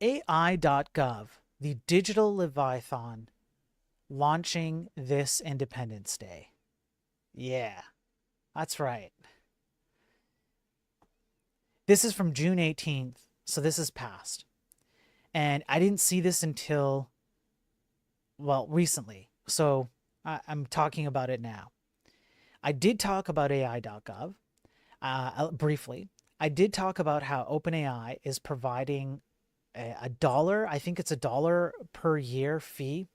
AI.gov, the digital leviathan, launching this Independence Day. Yeah, that's right. This is from June 18th, so this is past. And I didn't see this until, well, recently. So I'm talking about it now. I did talk about AI.gov briefly. I did talk about how OpenAI is providing a dollar, I think it's $1 per year fee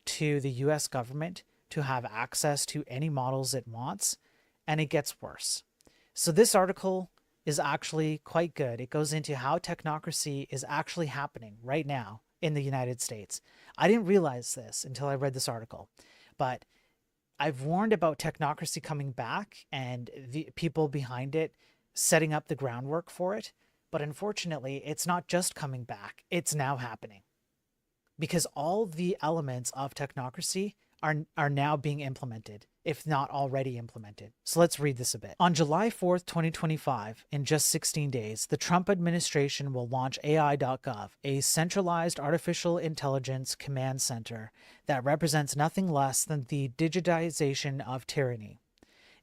to the US government to have access to any models it wants, and it gets worse. So this article is actually quite good. It goes into how technocracy is actually happening right now in the United States. I didn't realize this until I read this article, but I've warned about technocracy coming back and the people behind it setting up the groundwork for it. But unfortunately, it's not just coming back, it's now happening because all the elements of technocracy are now being implemented, if not already implemented. So let's read this a bit. On July 4th, 2025, in just 16 days, the Trump administration will launch AI.gov, a centralized artificial intelligence command center that represents nothing less than the digitization of tyranny.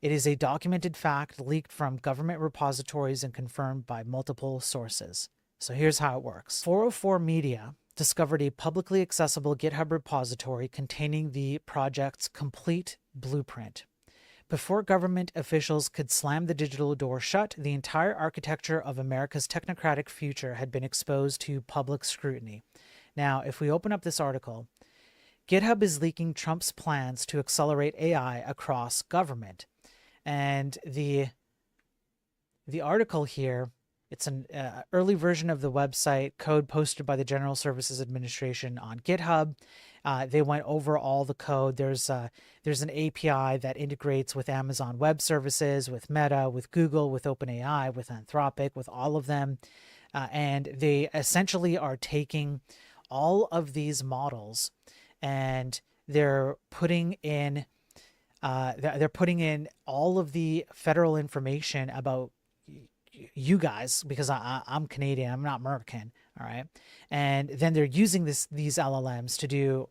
It is a documented fact leaked from government repositories and confirmed by multiple sources. So here's how it works. 404 Media discovered a publicly accessible GitHub repository containing the project's complete blueprint. Before government officials could slam the digital door shut, the entire architecture of America's technocratic future had been exposed to public scrutiny. Now, if we open up this article, GitHub is leaking Trump's plans to accelerate AI across government. And the article here, it's an early version of the website code posted by the General Services Administration on GitHub. They went over all the code. There's an API that integrates with Amazon Web Services, with Meta, with Google, with OpenAI, with Anthropic, with all of them. And they essentially are taking all of these models and they're putting in all of the federal information about you guys, because I'm Canadian, I'm not American, all right? And then they're using these LLMs to do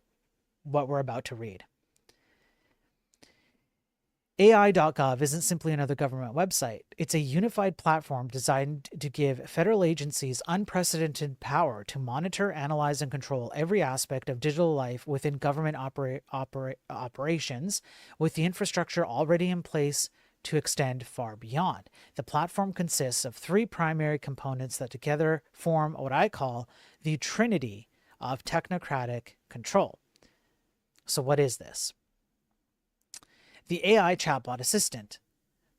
what we're about to read. AI.gov isn't simply another government website. It's a unified platform designed to give federal agencies unprecedented power to monitor, analyze, and control every aspect of digital life within government operations, with the infrastructure already in place to extend far beyond. The platform consists of three primary components that together form what I call the trinity of technocratic control. So what is this? The AI chatbot assistant.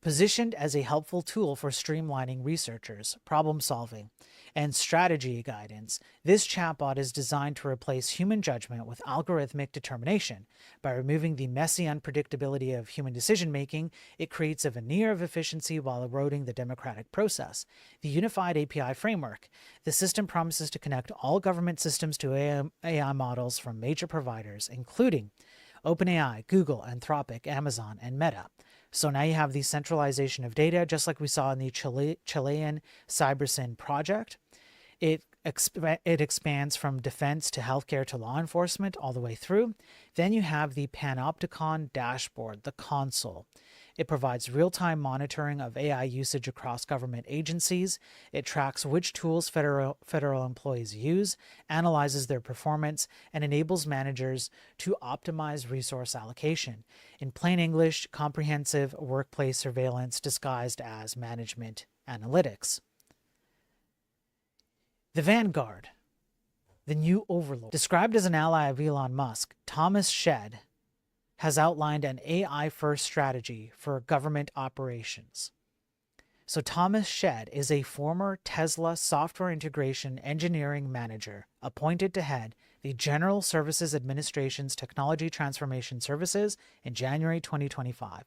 Positioned as a helpful tool for streamlining researchers, problem solving, and strategy guidance, this chatbot is designed to replace human judgment with algorithmic determination. By removing the messy unpredictability of human decision-making, it creates a veneer of efficiency while eroding the democratic process. The unified API framework. The system promises to connect all government systems to AI models from major providers, including OpenAI, Google, Anthropic, Amazon, and Meta. So now you have the centralization of data, just like we saw in the Chilean CyberSyn project. It expands from defense to healthcare to law enforcement all the way through. Then you have the Panopticon dashboard, the console. It provides real-time monitoring of AI usage across government agencies. It tracks which tools federal employees use, analyzes their performance, and enables managers to optimize resource allocation. In plain English, comprehensive workplace surveillance disguised as management analytics. The Vanguard, the new overlord. Described as an ally of Elon Musk, Thomas Shedd has outlined an AI-first strategy for government operations. So Thomas Shedd is a former Tesla software integration engineering manager appointed to head the General Services Administration's Technology Transformation Services in January 2025.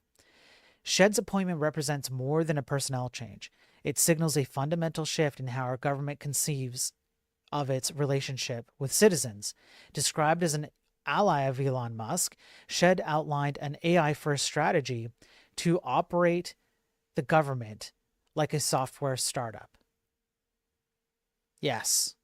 Shedd's appointment represents more than a personnel change. It signals a fundamental shift in how our government conceives of its relationship with citizens. Described as an ally of Elon Musk, Shedd outlined an AI-first strategy to operate the government like a software startup. Yes.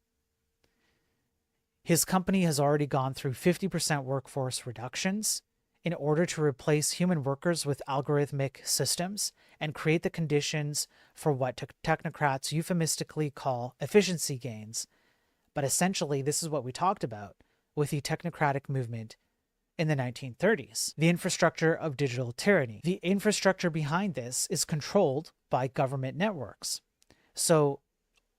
His company has already gone through 50% workforce reductions in order to replace human workers with algorithmic systems and create the conditions for what technocrats euphemistically call efficiency gains. But essentially, this is what we talked about with the technocratic movement in the 1930s, the infrastructure of digital tyranny. The infrastructure behind this is controlled by government networks. So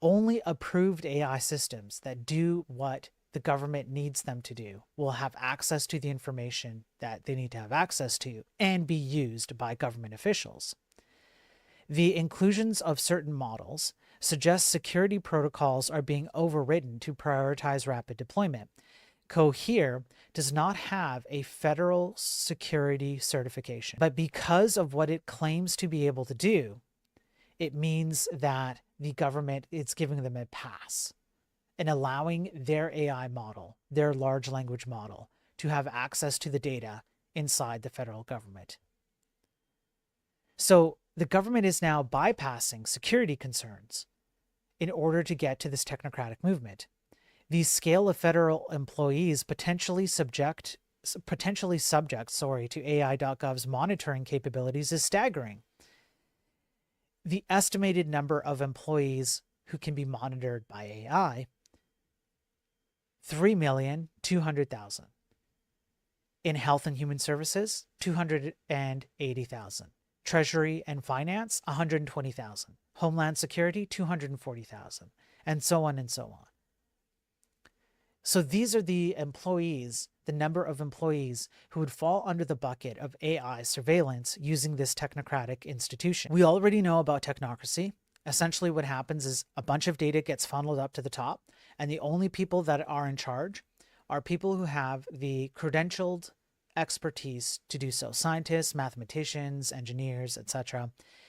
only approved AI systems that do what the government needs them to do will have access to the information that they need to have access to and be used by government officials. The inclusions of certain models suggest security protocols are being overridden to prioritize rapid deployment. Cohere does not have a federal security certification, but because of what it claims to be able to do, it means that the government is giving them a pass and allowing their AI model, their large language model, to have access to the data inside the federal government. So the government is now bypassing security concerns in order to get to this technocratic movement. The scale of federal employees potentially subject to AI.gov's monitoring capabilities is staggering. The estimated number of employees who can be monitored by AI, 3,200,000. In Health and Human Services, 280,000. Treasury and Finance, 120,000. Homeland Security, 240,000. And so on and so on. So these are the employees, the number of employees who would fall under the bucket of AI surveillance using this technocratic institution. We already know about technocracy. Essentially what happens is a bunch of data gets funneled up to the top, and the only people that are in charge are people who have the credentialed expertise to do so. Scientists, mathematicians, engineers, etc.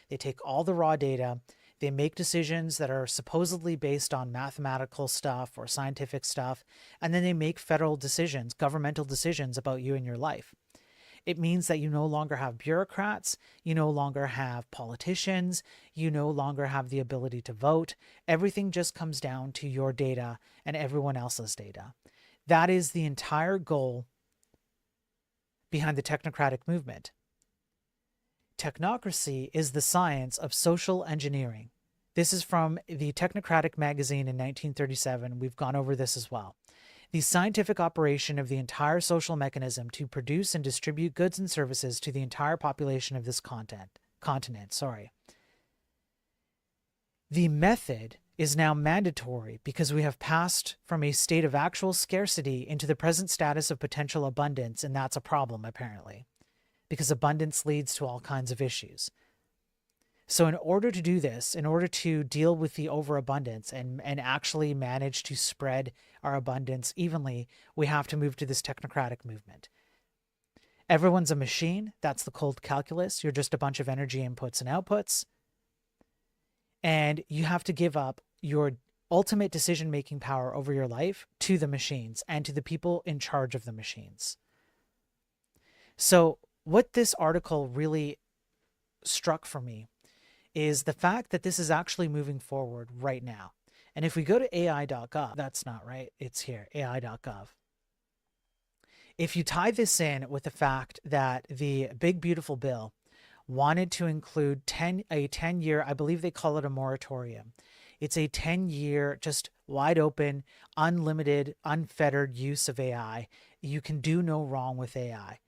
They take all the raw data, they make decisions that are supposedly based on mathematical stuff or scientific stuff, and then they make federal decisions, governmental decisions about you and your life. It means that you no longer have bureaucrats, you no longer have politicians, you no longer have the ability to vote. Everything just comes down to your data and everyone else's data. That is the entire goal behind the technocratic movement. Technocracy is the science of social engineering. This is from the Technocratic magazine in 1937. We've gone over this as well. The scientific operation of the entire social mechanism to produce and distribute goods and services to the entire population of this continent. The method is now mandatory because we have passed from a state of actual scarcity into the present status of potential abundance, and that's a problem, apparently, because abundance leads to all kinds of issues. So in order to do this, in order to deal with the overabundance and actually manage to spread our abundance evenly, we have to move to this technocratic movement. Everyone's a machine. That's the cold calculus. You're just a bunch of energy inputs and outputs. And you have to give up your ultimate decision-making power over your life to the machines and to the people in charge of the machines. So what this article really struck for me is the fact that this is actually moving forward right now. And if we go to AI.gov, that's not right, it's here, AI.gov. If you tie this in with the fact that the Big Beautiful Bill wanted to include a 10-year, I believe they call it a moratorium. It's a 10-year, just wide open, unlimited, unfettered use of AI. You can do no wrong with AI,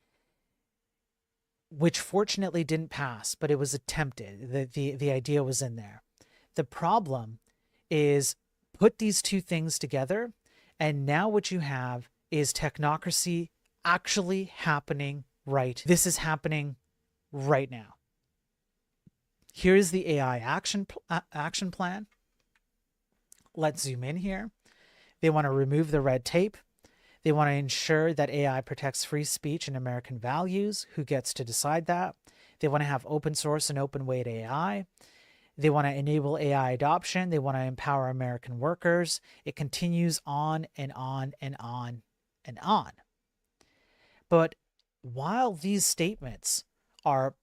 which fortunately didn't pass, but it was attempted. The idea was in there. The problem is put these two things together, and now what you have is technocracy actually happening right. This is happening right now. Here is the AI action plan. Let's zoom in here. They want to remove the red tape. They want to ensure that AI protects free speech and American values. Who gets to decide that? They want to have open source and open weight AI. They want to enable AI adoption. They want to empower American workers. It continues on and on and on and on. But while these statements are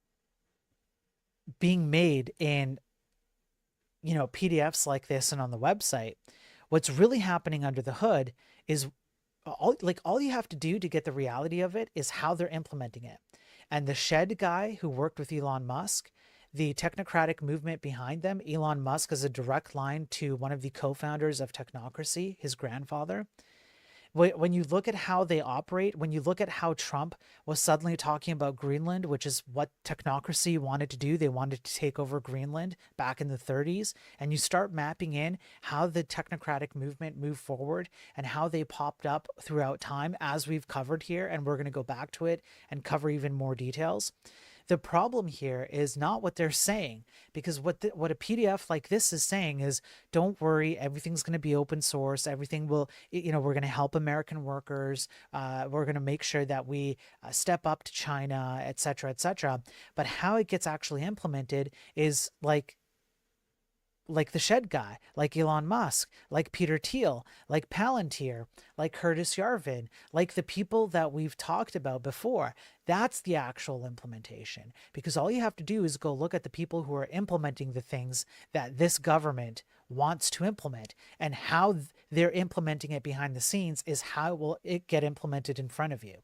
being made in, PDFs like this and on the website, what's really happening under the hood is all you have to do to get the reality of it is how they're implementing it. And the Shed guy who worked with Elon Musk, the technocratic movement behind them, Elon Musk is a direct line to one of the co-founders of Technocracy, his grandfather. When you look at how they operate, when you look at how Trump was suddenly talking about Greenland, which is what technocracy wanted to do, they wanted to take over Greenland back in the 30s, and you start mapping in how the technocratic movement moved forward and how they popped up throughout time, as we've covered here, and we're going to go back to it and cover even more details. The problem here is not what they're saying, because what a PDF like this is saying is, don't worry, everything's going to be open source. Everything will, we're going to help American workers. We're going to make sure that we step up to China, et cetera, et cetera. But how it gets actually implemented is like the Shed guy, like Elon Musk, like Peter Thiel, like Palantir, like Curtis Yarvin, like the people that we've talked about before. That's the actual implementation. Because all you have to do is go look at the people who are implementing the things that this government wants to implement, and how they're implementing it behind the scenes is how will it get implemented in front of you.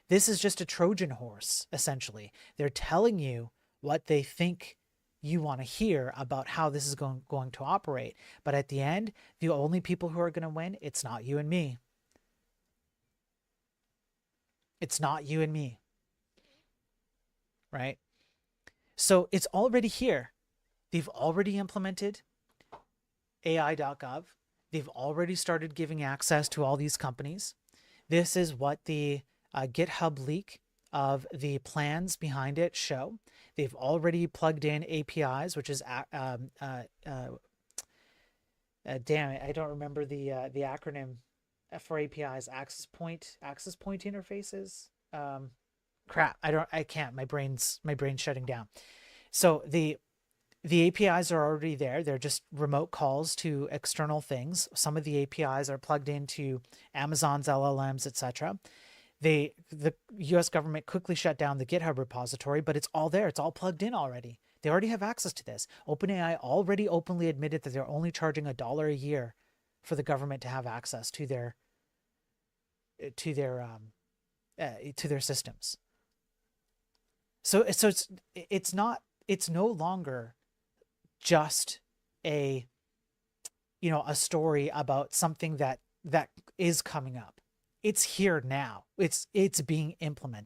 This is just a Trojan horse, essentially. They're telling you what they think you want to hear about how this is going to operate. But at the end, the only people who are going to win, it's not you and me. It's not you and me, right? So it's already here. They've already implemented AI.gov. They've already started giving access to all these companies. This is what the GitHub leak of the plans behind it show. They've already plugged in APIs, which is damn it, I don't remember the acronym for APIs. Access point interfaces. Crap, I can't. My brain's shutting down. So the APIs are already there. They're just remote calls to external things. Some of the APIs are plugged into Amazon's LLMs, etc. The US government quickly shut down the GitHub repository, but it's all there. It's all plugged in already. They already have access to this. OpenAI already openly admitted that they're only charging $1 a year for the government to have access to their systems. So it's no longer just a story about something that is coming up. It's here now. It's being implemented.